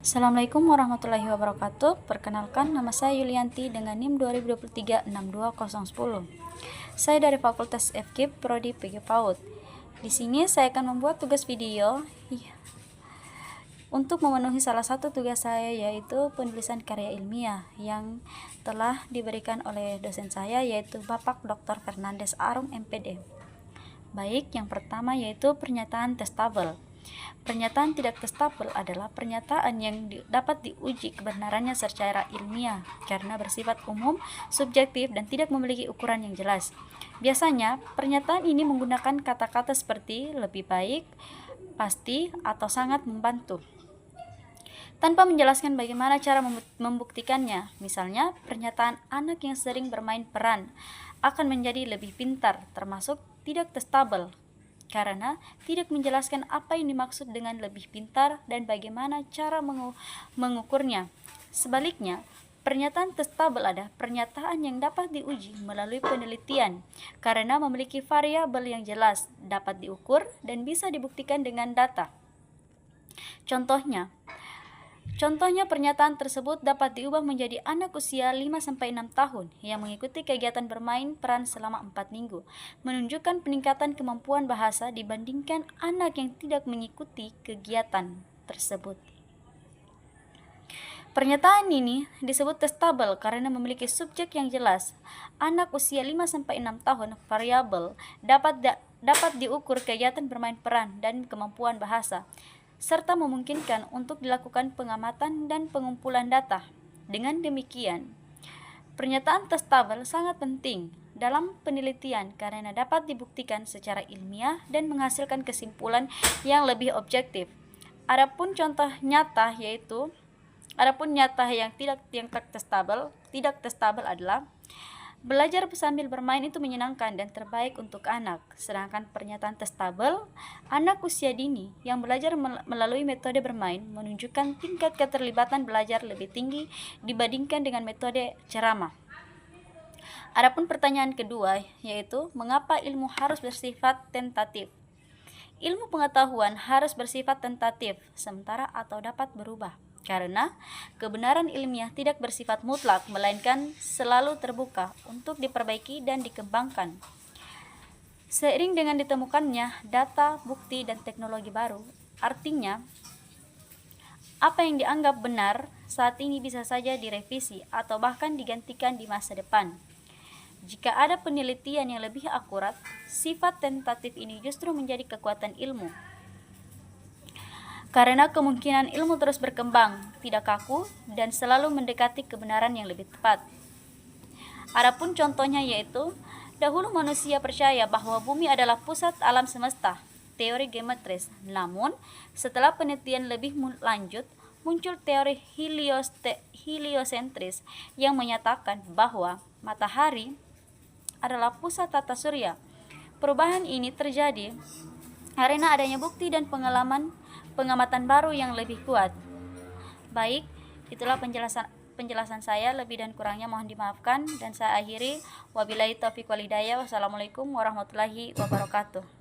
Assalamualaikum warahmatullahi wabarakatuh. Perkenalkan, nama saya Yulianti dengan NIM 2023-62010. Saya dari Fakultas FKIP Prodi PG PAUD. Di sini saya akan membuat tugas video untuk memenuhi salah satu tugas saya, yaitu penulisan karya ilmiah yang telah diberikan oleh dosen saya, yaitu Bapak Dr. Fernandes Arum MPD. Baik, yang pertama yaitu pernyataan testabel. Pernyataan tidak testabel adalah pernyataan yang dapat diuji kebenarannya secara ilmiah karena bersifat umum, subjektif, dan tidak memiliki ukuran yang jelas. Biasanya, pernyataan ini menggunakan kata-kata seperti lebih baik, pasti, atau sangat membantu, tanpa menjelaskan bagaimana cara membuktikannya. Misalnya, pernyataan anak yang sering bermain peran akan menjadi lebih pintar, termasuk tidak testabel, karena tidak menjelaskan apa yang dimaksud dengan lebih pintar dan bagaimana cara mengukurnya. Sebaliknya, pernyataan testabel adalah pernyataan yang dapat diuji melalui penelitian karena memiliki variabel yang jelas, dapat diukur, dan bisa dibuktikan dengan data. Contohnya, pernyataan tersebut dapat diubah menjadi anak usia 5-6 tahun yang mengikuti kegiatan bermain peran selama 4 minggu, menunjukkan peningkatan kemampuan bahasa dibandingkan anak yang tidak mengikuti kegiatan tersebut. Pernyataan ini disebut testabel karena memiliki subjek yang jelas. Anak usia 5-6 tahun variabel dapat diukur kegiatan bermain peran dan kemampuan bahasa, serta memungkinkan untuk dilakukan pengamatan dan pengumpulan data. Dengan demikian, pernyataan testabel sangat penting dalam penelitian karena dapat dibuktikan secara ilmiah dan menghasilkan kesimpulan yang lebih objektif. Adapun nyata yang tidak testabel adalah belajar sambil bermain itu menyenangkan dan terbaik untuk anak. Sedangkan pernyataan testabel, anak usia dini yang belajar melalui metode bermain menunjukkan tingkat keterlibatan belajar lebih tinggi dibandingkan dengan metode ceramah. Adapun pertanyaan kedua, yaitu mengapa ilmu harus bersifat tentatif? Ilmu pengetahuan harus bersifat tentatif, sementara atau dapat berubah. Karena kebenaran ilmiah tidak bersifat mutlak, melainkan selalu terbuka untuk diperbaiki dan dikembangkan. Seiring dengan ditemukannya data, bukti, dan teknologi baru, artinya apa yang dianggap benar saat ini bisa saja direvisi atau bahkan digantikan di masa depan. Jika ada penelitian yang lebih akurat, sifat tentatif ini justru menjadi kekuatan ilmu. Karena kemungkinan ilmu terus berkembang, tidak kaku, dan selalu mendekati kebenaran yang lebih tepat. Adapun contohnya yaitu, dahulu manusia percaya bahwa bumi adalah pusat alam semesta, teori geometris. Namun, setelah penelitian lebih lanjut, muncul teori heliosentris yang menyatakan bahwa matahari adalah pusat tata surya. Perubahan ini terjadi karena adanya bukti dan pengamatan baru yang lebih kuat. Baik, itulah penjelasan saya. Lebih dan kurangnya mohon dimaafkan, dan saya akhiri. Wabillahi taufiq wal hidayah. Wassalamualaikum warahmatullahi wabarakatuh.